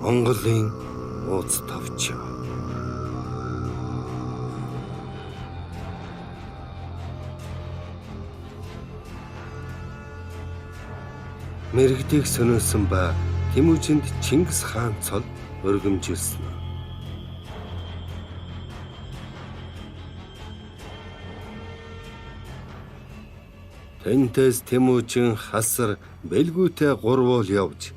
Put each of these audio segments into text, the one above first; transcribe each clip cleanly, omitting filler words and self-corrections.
Монголын ууц товч. Мэргэдийг сонирсон ба Тэмүүжинд Чингис хаан цол өргөмжилсэн. Тэнтэс Тэмүүжин хасар бэлгүүтэй гурвуул явж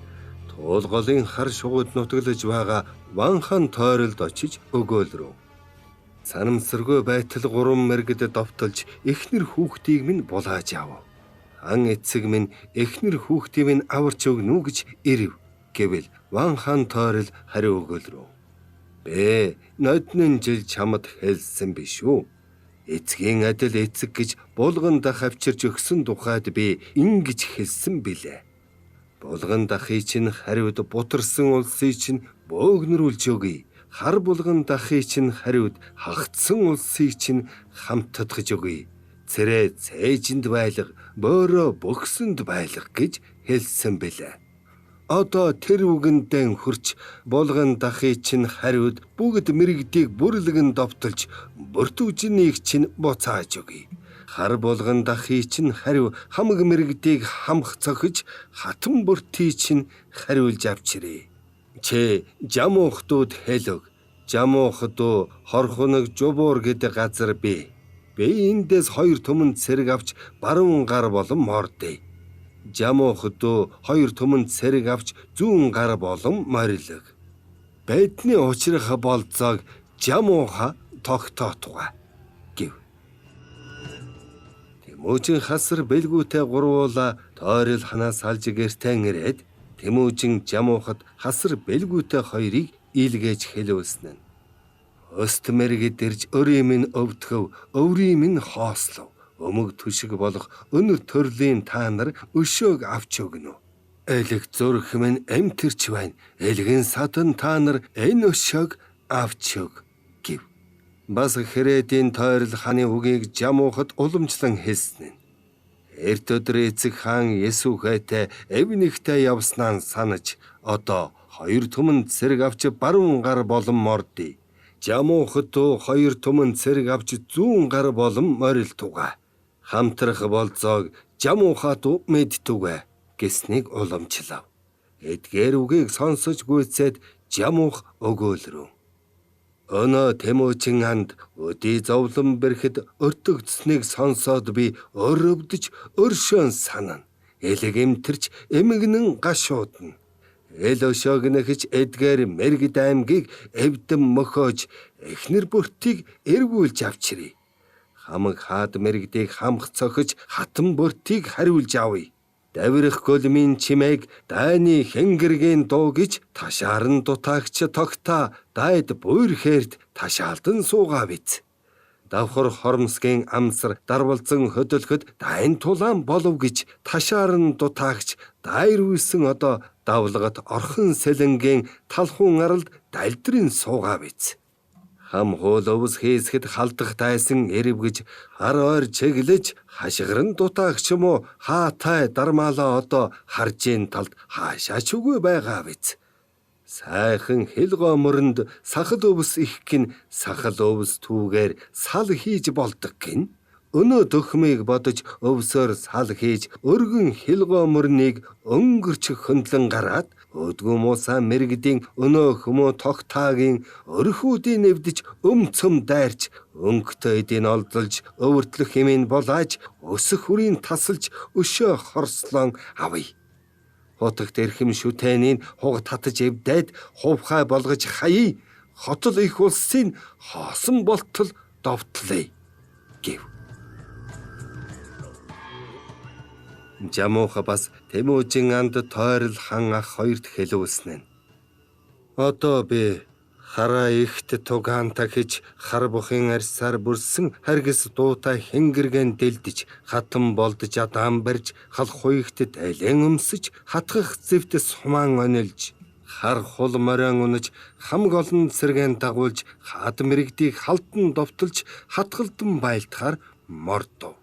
туулгалын хар шугууд нутаглаж байгаа Ванхан тойролд очиж өгөөлрөв. Санамсаргүй байтал гурван мэргэд довтолж эхнэр хүүхдийг минь булааж авав. Ан эцэг минь эхнэр хүүхдийг минь аварч өгнө үү гэж ирэв гэвэл Ванхан тойрол хариу өгөөлрөв. Бэ ноднын жил чамд хэлсэн биш үү? Эцгийн адил эцэг гэж булган дах авчирч өгсөн тухайд би ингэж хэлсэн билээ. Булган дахыг чинь хариуд бутарсан улсыг чинь бөөгнөрүүлж өгье. Хар булган дахыг чинь хариуд хагтсан улсыг чинь хамтдагж өгье. Цэрээ цээжинд байлга, бөөрөө бөхсөнд байлга гэж хэлсэн билээ. Одоо тэр үгэндээ хурч булган дахыг чинь хариуд бүгд мэрэгдийг бүрлэгэн довтолж бүртүүжнийг чинь буцааж өгье. Хар булган дахыг чинь хариу хамаг мэрэгдийг хамх цохиж хатан бүртийг чинь хариулж авчирээ. Чи жамуухтууд хэлөг. Жамуухтуу хорхоног жубуур гэдэг газар бий. Би эндээс 2 түмэнд цэрэг авч баруун гар болон мордъя. Жамуухтуу 2 түмэнд цэрэг авч зүүн гар болон морилог. Байдны учрах болцоог жамууха тогтоотугай гэв. Тэмүүжин хасар бэлгүүтэй гурвуула тойрол ханаас алж гэртэн ирээд Тэмүүжин жамуухад хасар бэлгүүтэй хоёрыг илгээж хэлүүлсэн нь. Өст мэргэд ирж өрийн минь өвдгөв, өврийн минь хоослов. Өмг түшиг болох өнөр төрлийн та нар өшөөг авч өгнө. Элэг зүрх минь эмтэрч байна. Элгэн садан та нар энэ өшөөг авч өг гэв. Бас Хэрэдийн тойрол хааны үгийг жамуухад уламжлан хэлсэн нь. Эрт өдөр эцэг хаан Есүхэтэй эвнийхтэй явснаа санаж одоо 2 түмэнд цэрэг авч баруун гар болон мордъя. Жамуухад 2 түмэнд цэрэг авч зүүн гар болон морилтугай. Хамтрах болцоог жамуухад мэдтүгэ гэснийг уламжлав. Эдгээр үгийг сонсож гүйцээд жамуух өгөөлрөв. Өнөө Тэмүүжин анд өдий зовлон бэрхэд өртөгдсөнийг сонсоод би өрөвдөж өршөөн санана. Элэг эмтэрч эмгэнэн гашуудна. Эл өшөөг нэхэж эдгээр мэргэд аймгийг эвдэм мөхөөж эхнэр бүртийг эргүүлж авчиръя. Хамаг хаад мэргэдийг хамх цохиж хатан бүртийг хариулж авъя. Давирах гөлмийн чимээг дайны хэнгэргийн дуу гэж ташаарн дутаагч тогтаа дайд буйр хэрд ташаалдан суугаа биз. Давхар хормсгийн амсар дарвалзан хөдөлгөд дайн тулаан болов гэж ташаарн дутаагч дайр үйсэн одоо давлагат орхон сэлэнгийн талхуун аралд дальдрын суугаа биз. Хам хоол өвс хийсгэд халдах дайсан эрвгэж хар ойр чиглэж хашгиран дутаагч юм уу хаатай дармаалаа одоо харжийн талд хаашаач үгүй байгаа биз. Сайхан хэл гомронд сахал өвс их гин сахал өвс түүгээр сал хийж болдог гин. Өнөө дөхмийг бодож өвсөөр сал хийж өргөн хэл гомрныг өнгөрч хөндлөн гараад өдгөө муусан мэргэдийн өнөө хүмүү тогтаагийн өрхүүдийн нэвдэж өмцөм дайрч өнгөтэй эдийн олдолж өвөртлөх хэмээн болааж өсөх хүрийн тасалж өшөө хорслон авъя. Хотогт эрхэм шүтээнийг хуг татаж эвдээд хувхай болгож хаяа. Хотол их улсын хоосон болтол довтлоо гэв. Жамууха бас Тэмүүжин анд тойрол хан ах хоёрт хэлүүлсэн нь. Одоо би хараа ихт тугаанта гэж хар бухын арьсаар бүрсэн харгас дуутай хэнгэргэн дэлдэж хатан болдож адаан барьж хал хуйгт тайлэн өмсөж хатгах зэвт сумаан онилж хар хул морин унаж хамг олон цэргэн дагуулж хаад мэрэгдийг халтан довтолж хатгалдан байлтахаар мордов.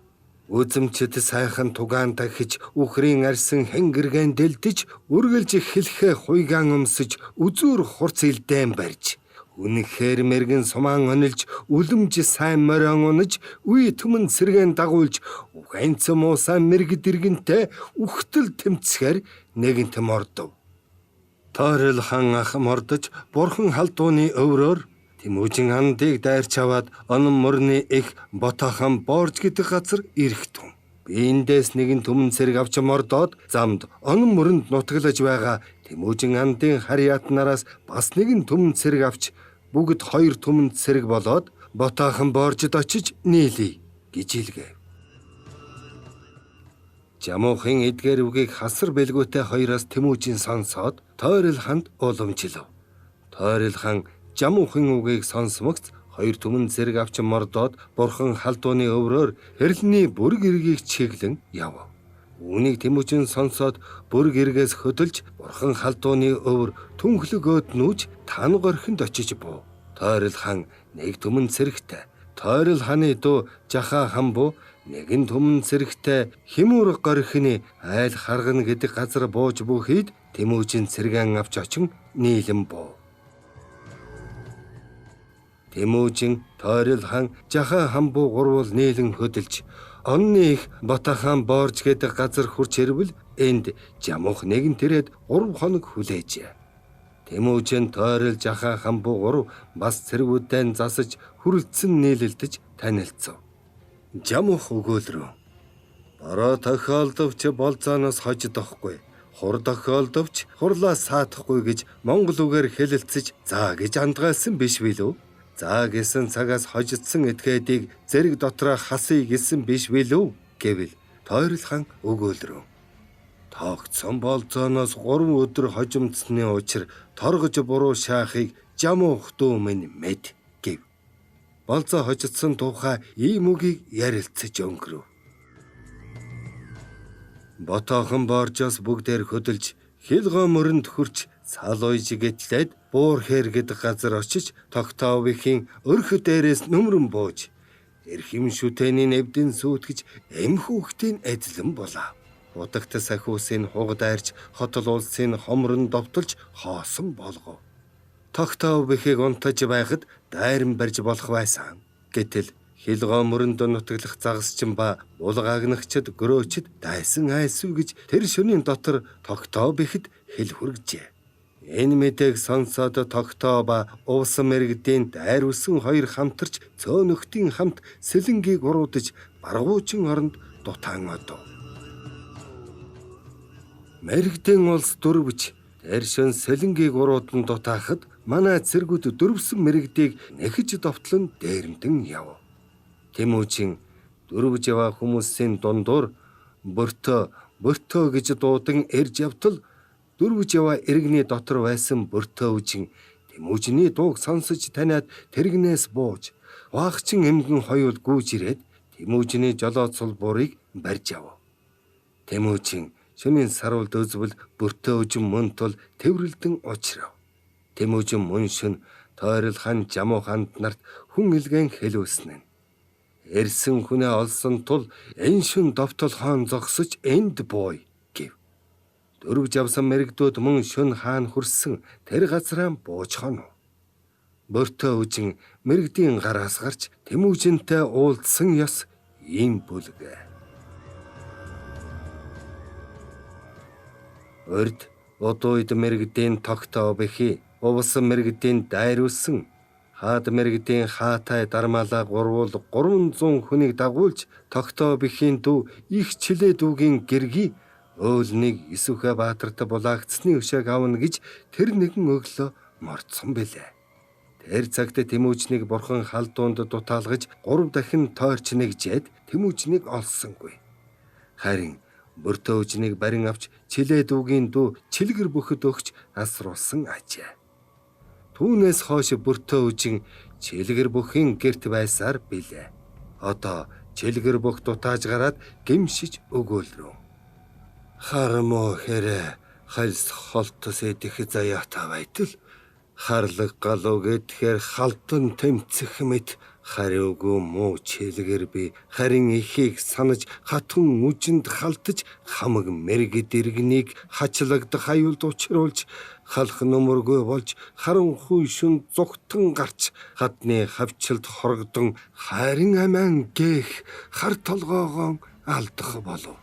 Үзэмчд сайхан тугаан дахиж үхрийн арьсан хэнгэргэн дэлдэж үргэлж хэлхээ хуйгаан өмсөж үзүүр хурц илдээн барьж үнэхээр мэргэн сумаан онилж үлэмж сайн морион унаж үе түмэн сэргэн дагуулж ухаанц муусаа мэрэгд иргэнтэй үхтэл тэмцэхэр нэгэнт мордов. Тойрол хан ах мордож бурхан халдууны өврөөр Тэмүүжин андыг дайрч аваад онон мөрний их Ботахан Борж гэдэг газар ирэх тун. Биендээс нэгэн түмэн цэрэг авч мордоод замд онон мөрөнд нутаглаж байгаа Тэмүүжин андын харьяатнараас бас нэгэн түмэн цэрэг авч бүгд хоёр түмэн цэрэг болоод Ботахан Боржид очиж нийлэе гэж хэлгэв. Жамуухан эдгээр үгийг хасар бэлгүүтэй хоёроос Тэмүүжин сонсоод Тойрол ханд уламжилв. Тойрол хан Жамуухан үгийг сонсмогц хоёр түмэн цэрэг авч мордоод бурхан халдууны өврөөр хэрлний бүрг эргийг чиглэн яв. Үүнийг Тэмүүжин сонсоод бүрг эргээс хөдөлж бурхан халдууны өвөр түнхлөгөөд нүүж тан горхинд очиж буу. Тойрол хан нэг түмэн цэрэгтэй, Тойрол ханы дүү Жаха хан буу нэгэн түмэн цэрэгтэй Химүр горхины айл харгана гэдэг газар бууж бүхийд Тэмүүжин цэргэн авч очин нийлэн буу. Тэмүүжин, Тойрол хан, Жаха хан буу гурвал нийлэн хөдөлж онны их Ботахан Борж гэдэг газар хурч ирвэл энд Жамуух нэгэн тэрээд 3 хоног хүлээжээ. Тэмүүжин, Тойрол, Жаха хан буу гурав бас цэргүүдэн засаж хүрэлцэн нийлэлдэж танилцв. Жамуух өгөөлрөө. Бараа тохиолдовч болзооноос хождохгүй. Хур тохиолдовч хурлаас саадахгүй гэж монгол үгээр хэлэлцэж заа гэж андгаалсан биш билүү? За гэсэн цагаас хожидсан этгээдийг зэрэг дотроо хасъя гэсэн биш билүү гэвэл Тойрол хан өгөөлрөө. Тоогдсон болзооноос 3 өдөр хожимдсны учир торгож буруу шаахыг Жамуух дүү минь мэд гэв. Болзоо хожидсан тухай ийм үгийг ярилцаж өнгөрөв. Ботахан Боржоос бүгдээр хөдөлж Хилгоо мөрөнд хүрч Салуйж гэтлээд Буур хэр гэдэг газар очиж Тогтоовхийн өрх дээрээс нүмрэн бууж эрхэм шүтэний нэвдэн сүйтгэж эмхүүхтийн эзлэн булаа. Удагт сахиусын хугадаарч хотол улсын хомрон довтолж хоосон болгов. Тогтоовхийг унтаж байхад дайран барьж болох байсан. Гэтэл Хилгоо мөрөнд нутаглах загасчин ба булгаагнагчд гөрөөчд дайсан айсв гэж тэр шөнийн дотор Тогтоовхэд хэл хүргэжээ. Энэ мэдээг сонсоод Тогтоо ба Увсан мэрэгдийн дайр үсэн хоёр хамтарч цөөнөхтийн хамт сэлэнгийг уруудаж баргуучин оронд дутаан одов. Мэрэгдийн улс дөрвж дайршин сэлэнгийг уруудан дутаахад манай цэргүүд дөрвсөн мэрэгдийг нэхэж довтлон дээрэмдэн яв. Тэмүүжин дөрвж яваа хүмүүсийн дундуур бөртөө гэж дуудан ирж явтал дөрвж яваа иргэний дотор байсан бөртөөжин Тэмүүжиний дууг сонсож таниад тэрэгнээс бууж ваагчин эмгэн хоёул гүйж ирээд Тэмүүжиний жолоо цул буурыг барьж ав. Тэмүүжин шөнийн саруулд özбөл бөртөөжин мөн тул тэврэлдэн учрав. Тэмүүжин мөн шөн Тойрол хан Жамуух ханд нарт хүн илгэн хэлүүлсэн нь эрсэн хүнээ олсон тул энэ шүн довтол хаан зогсож энд бууй гэв. Дөрвж явсан мэрэгдүүд мөн шүн хаан хүрсэн тэр газраа бууж хонов. Бөртөөжин мэрэгдийн гараас гарч Тэмүүжинтэй уулзсан ёс ийм бүлгээ. Урд одойд мэрэгдийн Тогтоовхи Увсан мэрэгдийн дайр үсэн хаад мэрэгдийн хаатай дармаалаа гурвуул 300 хүнийг дагуулж Тогтоовхийн дүү их чилээ дүүгийн гэргий өөлнийг Исүхэ Баатарт булаагдсны өшөөг авна гэж тэр нэгэн өглөө мордсон бэлээ. Тэр цагт Тэмүүжнийг бурхан халдуунд дутаалгаж 3 дахин тойрч нэгжээд Тэмүүжнийг олсонгүй. Харин бөртөөжнийг барин авч чилээ дүүгийн дүү чилгэр бөхөд өгч асруулсан ажээ. Түүнээс хойш бөртөөжин чилгэр бүхийн гэрт байсаар билээ. Одоо чилгэр бүх дутааж гараад гимшиж өгөөлрөө. Хармо хэрэ хальс холтос идэх заяатай байтал харлаг галуу гэдгээр халтан тэмцэх мэт Хариугүй муу чилгээр би харин ихийг санаж хатан үжинд халтаж хамаг мэргэд иргэнийг хачлагдах аюулд учруулж халах нөмөргүй болж харанхуй шүн зүгтэн гарч хадны хавчилд хорогдон хайрын амиан гээх хар толгоогоо алдах болов.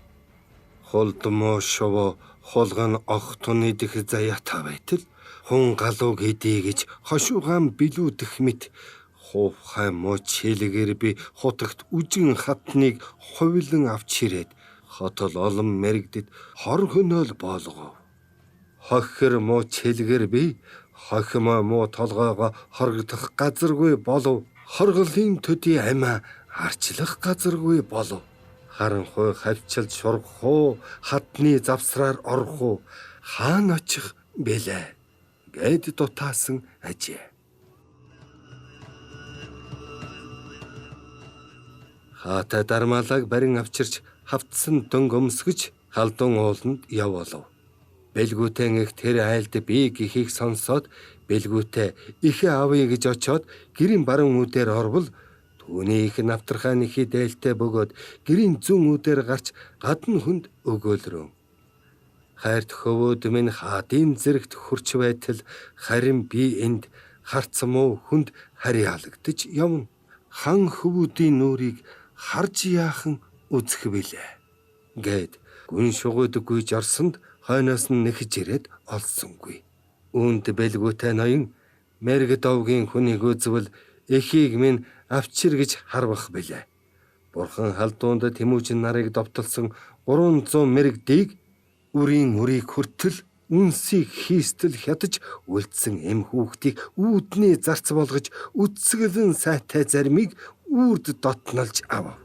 Холдмоо шово холгон огтон идэх заяатай байтал хун галууг идэ гэж хошуугаан билүүдэх мэт хувхай муу чилгээр би хотогт үжин хатныг хувилан авч ирээд хотол олон мэрэгдэд хор хөнөөл болгов. Хохир муу чилгээр би хохимоо муу толгоогоо хоргодох газаргүй болов. Хорголын төдий амиа арчлах газаргүй болов. Харанхуй хавчилд шургах уу, хатны завсраар орох уу, хаана очих бэлээ гэд дутаасан ажээ. Хаатай дармаалаг барин авчирч хавтсан дөнгө өмсгөж халдун ууланд явуулав. Бэлгүүтэн их тэр айлд би гихийг сонсоод бэлгүүтээ ихэ авъя гэж очоод гэрийн баруун үүдээр орвол түүний их навтрахаа нэхий дээлтэй бөгөөд гэрийн зүүн үүдээр гарч гадна хүнд өгөөлрөө. Хайрт хөвөөд минь хаадын зэрэгт хурч байтал харин би энд харцмуу хүнд харьяалагдаж явна. Хан хөвүүдийн нүрийг харж яахан үзэх билээ гэд гүн шугуудаггүй жорсонд хойноос нь нэхэж ирээд олсонгүй. Үүнд бэлгүүтэй ноён мэргэд овгийн хүнийг үзвэл эхийг минь авчир гэж харвах билээ. Бурхан халдуунд Тэмүүжин нарыг довтолсон 300 мэрэгдийг үрийн үрийг хүртэл үнсийг хийстэл хятаж үлдсэн эм хүүхдийг үүдний зарц болгож үтсгэлэн сайтай зармийг үрд дотнолж авав.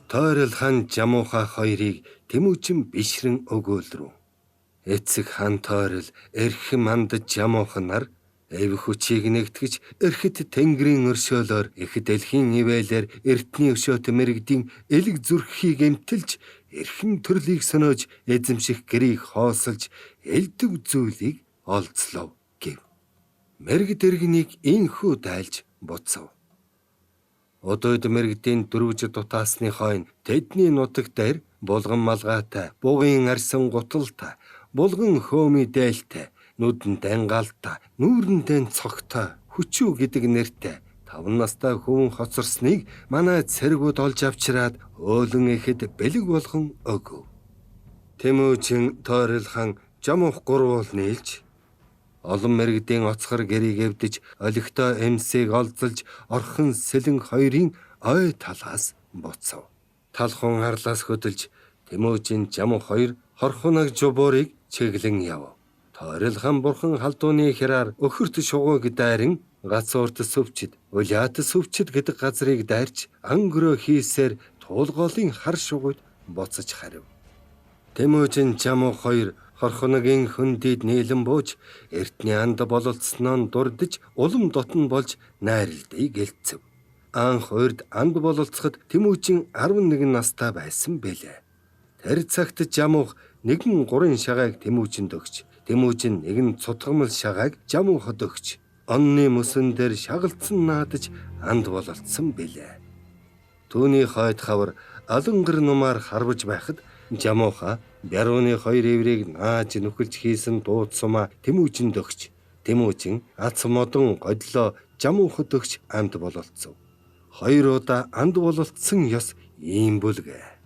Тойрол хан Жамууха хоёрыг Тэмүүжин бишрэн өгөөлрөв. Эцэг хан Тойрол эрхэм мандаж Жамууха нар эв хүчийг нэгтгэж эрхэт тэнгэрийн өршөөлөөр их дэлхийн ивэлэр эртний өшөөт мэрэгдийн элэг зүрхийг эмтэлж эрхэм төрлийг сониож эзэмших гэрийг хоосолж элдв зүйлийг олзлов гэв. Мэргэд иргэнийг инхүү дайлж буцав. Одойд мэрэгдийн дөрвж дутаасны хойно тэдний нутаг дээр булган малгайтай, бугын арсан гуталтай, булган хөөми дээлтэй, нүдэн дангаалтай, нүүрэн цогтой, хүчүү гэдэг нэртэй 5 настай хүн хоцорсныг манай цэргүүд олж авчираад өөлөн ихэд бэлэг болгон өгөв. Тэмүүжин Тойрол хан Жамуух гурвуул нийлж олон мэрэгдийн оцгор гэрийг эвдэж олигтой эмсийг олзолж орхон сэлэн хоёрын ой талаас буцав. Талхун харлаас хөдөлж Тэмүүжин Жамуух хоёр хорхунаг жубуурыг чиглэн яв. Тойрол хан бурхан халдууны хэраар өхөрт шугууг дайран гацуурт сөвчд, улаат сөвчд гэдэг газрыг дайрч ангөрөө хийсээр туулголын хар шугуйд боцож харив. Тэмүүжин Жамуух хоёр хорхоногийн хөндөд нийлэн бууж эртний анд бололцсноо дурдж улам дотн болж найралдыг гэлцэв. Анх урд анд бололцоход Тэмүүжин 11 настай байсан бэлээ. Тэр цагт Жамуух нэгэн 3 шагааг Тэмүүжинд өгч, Тэмүүжин нэгэн цутгамал шагааг Жамуухад өгч, онны мөсөн дээр шагалцсан наадаж анд бололцсон бэлээ. Түүний хойд хавар алангар нумаар харваж байхад Жамууха Бярууны 2 эврийг нааж нүхэлж хийсэн дууд сумаа Тэмүүжинд өгч, Тэмүүжин ац модон годлоо Жамуухад өгч анд бололцов. 2 удаа анд бололцсон ёс ийм бүлгээ.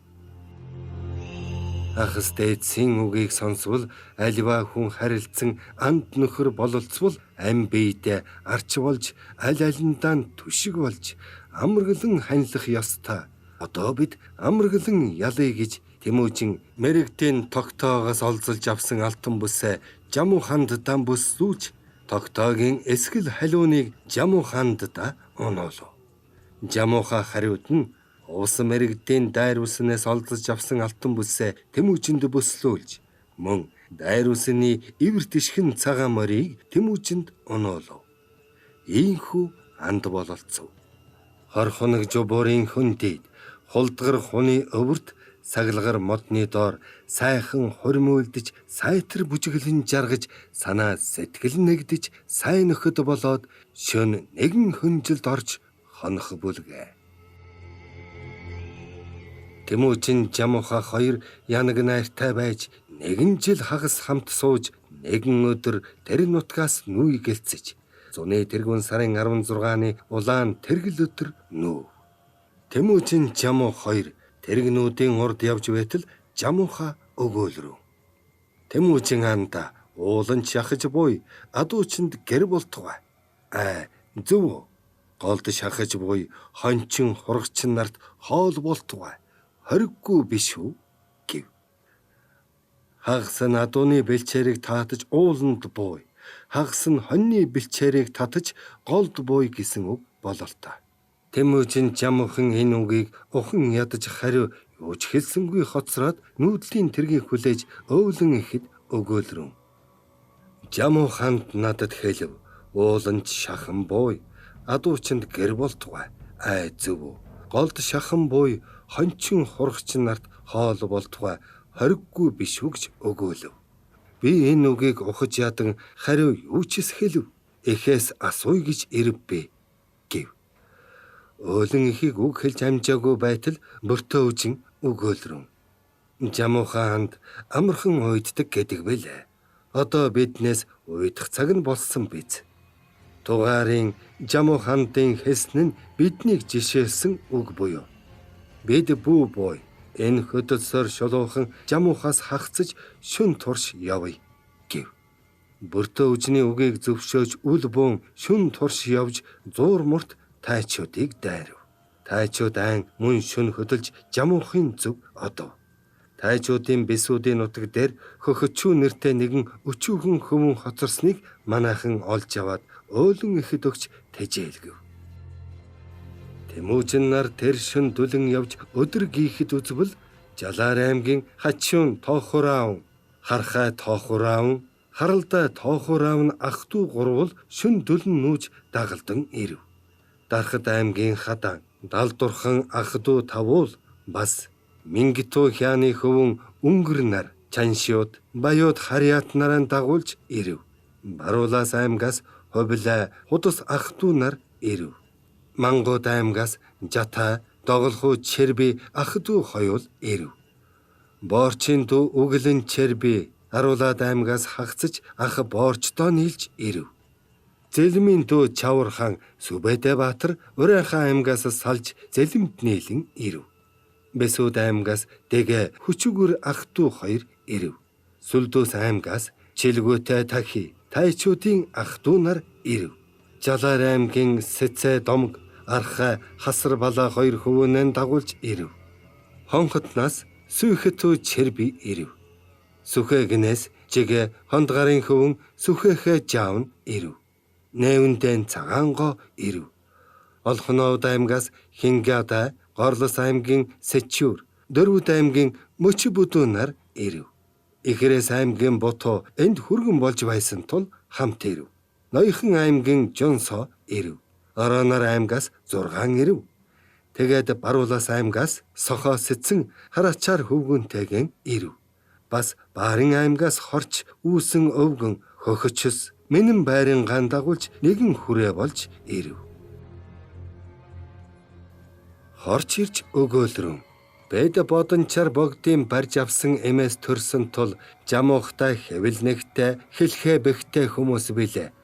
Ахс дээдсийн үгийг сонсвол альва хүн харилцсан анд нөхөр бололцвол ам биедээ арч болж аль алиндаа түшиг болж амаргалан ханилах ёстой. Одоо бид амаргалан ялъя гэж Тэмүүжин мэрэгдийн тогтоогоос олзолж авсан алтан бүсээ Жамууханд дан бүслүүлж тогтоогийн эсгэл халууныг Жамуухандаа оноолов. Жамууха хариуд нь уус мэрэгдийн дайр үснээс олзож авсан алтан бүсээ Тэмүүжинд бүслүүлж мөн дайр үсний ивэр тишхэн цагаан морийг Тэмүүжинд оноолов. Ийхүү анд бололцов. Хорхоног жубуурын хөндөд хулдгар хуны өвөрт саглагар модны доор сайхан хурмуулдж, сайтар бүжиглэн жаргаж, санаа сэтгэл нэгдэж, сайн нөхөд болоод шөнө нэгэн хөнжилд орж хонох бүлгээ. Тэмүүжин Жамууха хоёр янаг найртай байж нэгэн жил хагас хамт сууж, нэгэн өдөр тэр нутгаас нүй гэлцэж, зуны тэргүүн сарын 16-ны улаан тэргэл өдөр нүү. Тэмүүжин Жамуу хоёр тэрэгнүүдийн урд явж байтал Жамууха өгөөлрөв. Тэмүүжин хаанда уулан шахаж буй адуучинд гэр болтугай. Зөв голд шахаж буй хончин хургчин нарт хоол болтугай. Хориггүй биш үү гэв. Хагас нь адууны бэлчээрийг таатаж ууланд бууй. Хагас нь хоньны бэлчээрийг татаж голд бууй гэсэн үг бололтой. Тэмүүжин Жамуухан энэ үгийг ухан ядаж хариу юу ч хэлсэнгүй хоцроод нүүдлийн тэргийг хүлээж өвлөн ихэд өгөөлрөв. Жамууханд надад хэлв. Ууланд шахан бууй. Адуучинд гэр болтугай. Зөв. Голд шахан бууй. Хончин хургчин нарт хоол болтугай. Хориггүй биш үү гэж өгөөлөв. Би энэ үгийг ухаж ядан хариу юу ч хэлв. Эхээс асууя гэж ирвэ гэв. Өөлөн ихийг үг хэлж амжаагүй байтал мөртөө үжин өгөөлрөв. Жамууханд амархан уйддаг гэдэг билээ. Одоо биднээс уйдах цаг нь болсон биз. Тугаарын Жамуухандын хэлсэн нь биднийг жишээлсэн үг буюу. Бид бүү бой. Энэ хөдөлсөөр шулуухан Жамуухаас хагцаж шүн турш явъя гэв. Бөртөө үжний үгийг зөвшөөж үл бөөн шүн турш явж зуур мурт тайчуудыг дайрав. Тайчууд айн мөн шүн хөдөлж Жамуухын зүг одов. Тайчуудын бисүүдийн нутаг дээр хөхөчүү нэртэй нэгэн өчүүхэн хүмүүн хоцорсныг манайхан олж аваад өөлөн ихэд өгч тэжээлгэв. Тэмүүжин нар тэр шөн дүлэн явж өдөр гийхэд үзвэл Жалаар аймгийн Хачуун Тоохураун, Хархай Тоохураун, Харалдай Тоохураун ах トゥ гурвал шүн дүлэн нүүж дагалдан ирэв. Дархад аймгийн Хадан, Далдурхан ах トゥ Тавуул бас Мингитүү хяаны хөвөн Өнгөр нар, Чаншиуд, Баяуд Харьяат нараа дагуулж ирэв. Баруулаас аймгаас Ховлай, Худас ах トゥ нар ирэв. Мангууд аймгаас Жата, Доголхуу Черби ах トゥ хоёул ирэв. Боорчин дүү Үгэлэн Черби Аруулаад аймгаас хагцаж ах Боорчдоо нийлж ирэв. Зэлмийн дүү Чавархан Сүбэдэ Баатар Урайхан аймгаас салж Зэлмэд нийлэн ирэв. Бэсүүд аймгаас Дэгэ Хүчүгүр ах トゥ хоёр ирэв. Сүлдөөс аймгаас Чилгүүтэй Тахи, Тайчуудын ах トゥ нар ирэв. Жалаар аймгийн Сэцэ Домг, Архай, Хасар Балаа хоёр хөвөөнэн дагуулж ирэв. Хонхотнаас Сүхэтүү Черби ирэв. Сүхэгнээс Жигэ Хондгарын хөвөн Сүхэхэ Жаун ирэв. Нэвэндэн Цагаанго ирэв. Олхоноод аймгаас Хингада, Горлос аймгийн Сэчүүр, Дөрвөд аймгийн Мөчбүдүү нар ирэв. Ихрээс аймгийн Бутуу энд хүргэн болж байсан тул хамт ирэв. Ноёхон аймгийн Жонсо ирэв. Оронор аймгаас 6 ирэв. Тэгээд Баруулаас аймгаас Сохоо Сэцэн Харачаар хөвгөнтэйгэн ирэв. Бас Баарын аймгаас Хорч Үүсэн Өвгөн Хөхөчс Мэнэн байрын ган дагуулж нэгэн хүрээ болж ирэв. Хорч ирж өгөөлрөн. Бэд бодончар богдын барж авсан эмээс төрсөн тул Жамуухтай хэвэлнэгтэй хэлхээ бэхтэй хүмүүс билээ.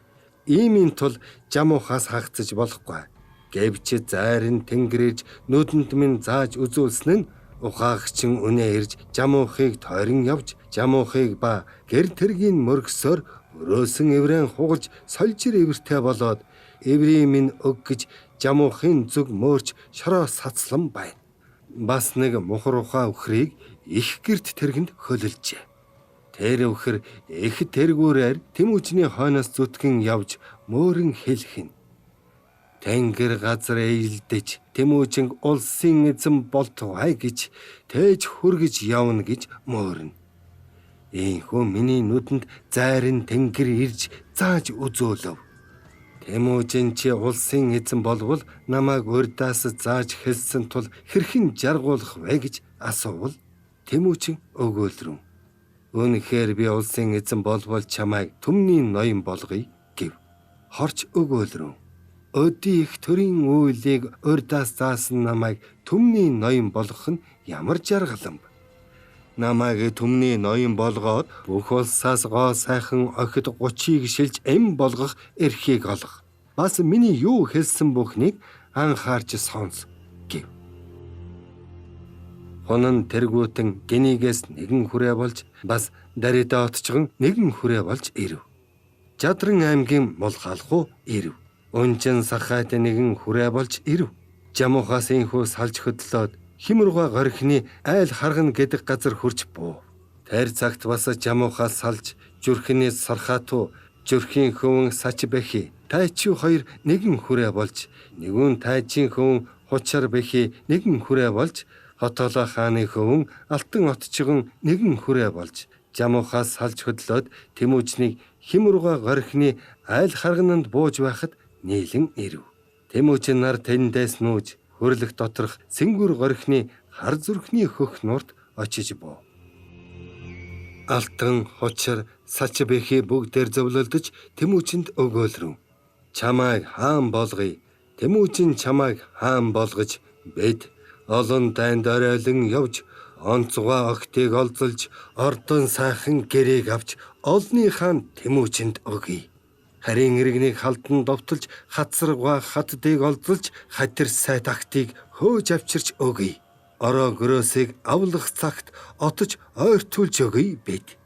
Иймийн тул Жамуухаас хагцаж болохгүй. Гэвч зайрын тэнгэрж нүдэнд минь зааж үзүүлсэн нь ухаагчин үнэ ирж Жамуухыг тойрон явж Жамуухыг ба гэр тэргийн мөргсөөр өрөөсөн эврэн хугалж сольжир эвэртэй болоод эврийн минь өг гэж Жамуухын зүг мөөрч шороо сацлан байна. Бас нэг мухар ухаа өхрийг их гэрт тэргэнд хөлөлжээ. Тэр өхөр их тэргүүрээр Тэмүүжний хойноос зүтгэн явж мөөрөн хэлхэн. Тэнгэр газар эйлдэж Тэмүүжин улсын эзэн болтугай гэж тээж хүргэж явна гэж мөөрнө. Ийхүү миний нүдэнд зайрын тэнгэр ирж зааж үзөөлөв. Тэмүүжин чи улсын эзэн болвол намайг урдаас зааж хэлсэн тул хэрхэн жаргуулах вэ гэж асуувал Тэмүүчин өгөөлрөв. Үнэхээр би улсын эзэн болбол чамайг түмний ноён болгоё гэв. Хорч өгөөлрөв. Өдий их төрийн үйлийг урьдаас заасан намайг түмний ноён болгох нь ямар жаргалан. Намайг түмний ноён болгоод бүх улсаас гоо сайхан охид 30-ыг шилж эм болгох эрхийг олго. Бас миний юу хэлсэн бүхнийг анхаарч сонс гэв. Хонон тэргүүтэн гинигээс нэгэн хүрээ болж бас Дарида отчгон нэгэн хүрээ болж ирэв. Жадран аймгийн Мулхалхуу ирэв. Унжин Сахайт нэгэн хүрээ болж ирэв. Жамуухаас инхүү салж хөдлөөд Химрууга горхины айл харгана гэдэг газар хурж буу. Тэр цагт бас Жамуухаас салж Зүрхний Сархатуу, Зүрхийн хөвөн Сачбэхи, Тайчи хоёр нэгэн хүрээ болж, нэгэн Тайчин хөвөн Хучар Бэхи нэгэн хүрээ болж, Хотолоо хааны хөвөн Алтан отчгон нэгэн хүрээ болж, Жамуухаас салж хөдлөөд Тэмүүжнийг Химрууга горхины айл харгананд бууж байхад нийлэн ирэв. Тэмүүжин нар тэндээс нүүж хөрлөх доторх Сэнгүр горхины хар зүрхний хөх нурт очиж буу. Алтан, Хучар, Сачбэхи бүгдээр зовлолдож Тэмүүжинд өгөөлрөв. Чамайг хаан болгоё. Тэмүүжин чамайг хаан болгож бед олон дайнд оройлон явж онцгой огтыг олзолж ордон сайхан гэрээг авч олны хаан Тэмүүжинд өгье. Харин иргэнийг халдан довтолж хатсарга хатдыг олзолж хатир сайд актыг хөөж авчирч өгье. Ороо гөрөөсийг авлах цагт отож ойртуулж өгье бед.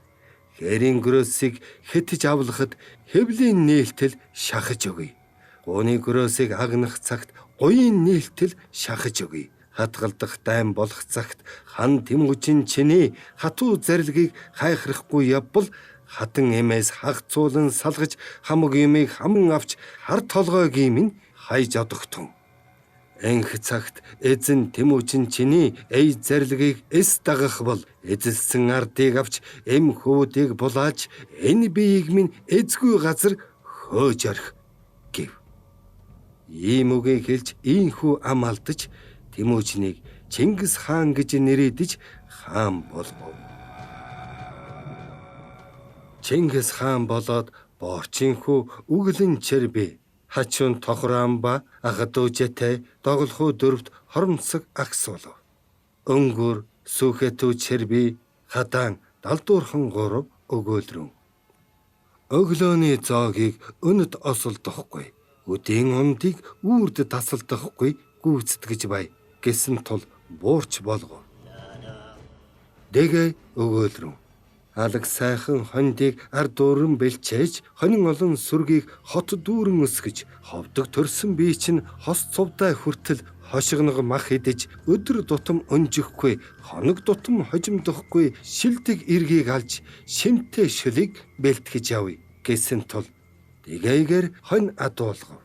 Хэрийн гөрөөсийг хэтж авлахад хэвлийн нээлтэл шахаж өгье. Гууны гөрөөсийг агнах цагт гуйын нээлтэл шахаж өгье. Хатгалдах дайм болох цагт хан Тэмүүжин чиний хатуу зарилгийг хайхрахгүй явбал хатан эмээс хагцуулан салгаж хамаг юмыг хаман авч хар толгойг минь хайж одогтун. Энх цагт эзэн Тэмүүжин чиний эй зарилгийг эс дагах бол эзэлсэн ардыг авч эм хүүдийг булааж энэ биеийг минь эзгүй газар хөөж орх гэв. Ийм үгийг хэлж ийхүү ам алдаж Тэмүүжнийг Чингис хаан гэж нэрийдэж хаан болов. Чингис хаан болоод Боорчинхүү Үглэн Черби, Хачун Тохрамба, Агадужэтэй доголхуу дөрвт хоромцог агс болов. Өнгөр Сүхэтүү Черби, Хадаан Далдуурхан 3 өгөөлрөв. Өглөөний зоогийг өнөд осолдохгүй, өдийн ундыг үрд тасалдахгүй гүйцэтгэж бай гэсэн тул буурч болгов. Дэгэ өгөөлрөв. Алаг сайхан хондыг ард дүүрэн бэлчээж, хонин олон сүргийг хот дүүрэн өсгөж, ховдог төрсөн бие чинь хос цувдай хүртэл хошигног мах идэж, өдөр тутам өнжихгүй, хоног тутам хожимдохгүй шилдэг эргийг алж, шимтэй шөлийг бэлтгэж явъя гэсэн тул дэгээгээр хонь адуулгав.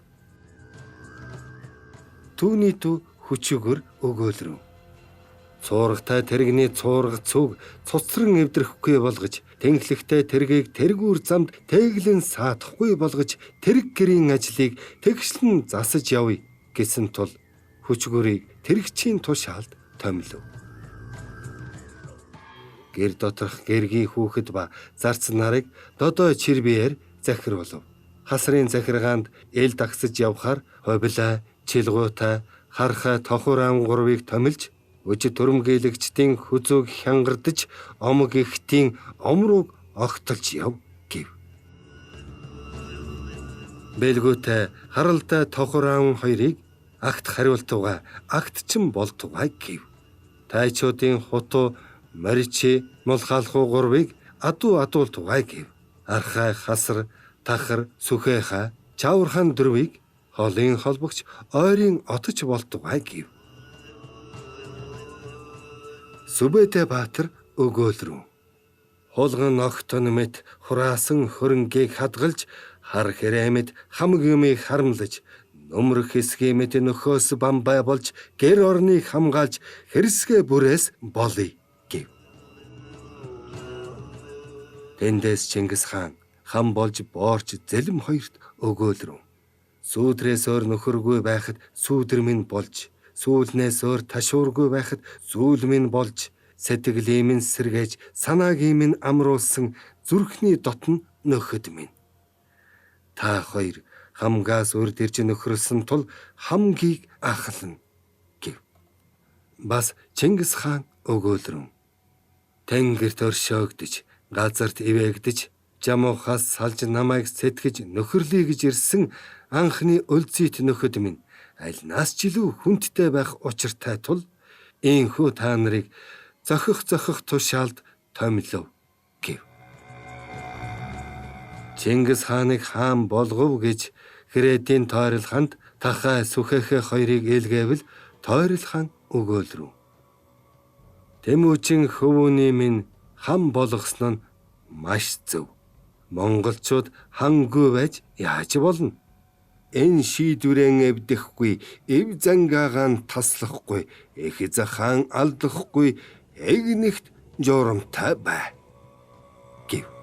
Түүний дүү хүчигөр өгөөлрөв. Цуургатай тэрэгний цуурга цүг цуцран эвдрэхгүй болгож, тэнхлэгтэй тэргийг тэргүүр замд тэглэн саадахгүй болгож, тэрэг гэрийн ажлыг тэгшлэн засаж явъя гэсэн тул хүчгөрийг тэрэгчийн тушаалд томилов. Гэр доторх гэргийн хүүхэд ба зарц нарыг додой чирбиээр захируулв. Хасрын захиргаанд эл дагсаж явхаар ховлаа, чилгуутай, хархай тохор ангурвыг томилж, өж төрөмгийлэгчдийн хүзүүг хянгардаж, омог ихтийн омрууг огтолж яв гэв. Бэлгүүтэй харалтай тохор аан хоёрыг агт хариултугай, агтчин болтугай гэв. Тайчуудын хутуу Моричи, Мулхалхуу 3-ыг адуултугай гэв. Архай, хасар, тахар, сүхэхай, чавархан 4-ыг холын холбогч ойрын отож болтугай гэв. Сүбэдэ Баатар өгөөлрөв. Хулган огтон мэт хураасан хөрөнгийг хадгалж, хар хэрэмэд хамаг юмыг харамлаж, нөмрөх хэсгээ мэт нөхөөс бамбай болж, гэр орныг хамгаалж, хэрсгээ бүрээс болъё гэв. Тэндээс Чингис хаан хам болж боорч зэлэм хоёрт өгөөлрөв. Сүүдрээс өөр нөхөргүй байхад сүүдэр минь болж, сүүлнээс өөр ташуургүй байхад сүүл минь болж, сэтгэлээ минь сэргээж санаагийн минь амруулсан зүрхний дотн нөхөд минь. Та хоёр хамгаас урд ирж нөхрөлсөн тул хамгийг ахална гэв. Бас Чингис хаан өгөөлрөн. Тэнгэрт оршоогдож, газарт ивээгдэж, жамуухаас салж намайг сэтгэж нөхөрлөе гэж ирсэн анхны өлзийт нөхөд минь аль нас ч илүү хүндтэй байх учиртай тул ийхүү та нарыг зохих тушаалд томилов гэв. Чингис хааныг хаан болгов гэж Хрэдийн Тойрол хаанд Тахай Сүхэхэ хоёрыг ээлгээвэл Тойрол хаан өгөөлрөв. Тэмүүжин хөвүүний минь хам болгосон нь маш зөв. Монголчууд хангүй байж яаж болно? Энэ шийдвэрэн эвдэхгүй, эв зангаагаан таслахгүй, их захан алдахгүй, эгнэгт журамтай бай гэв.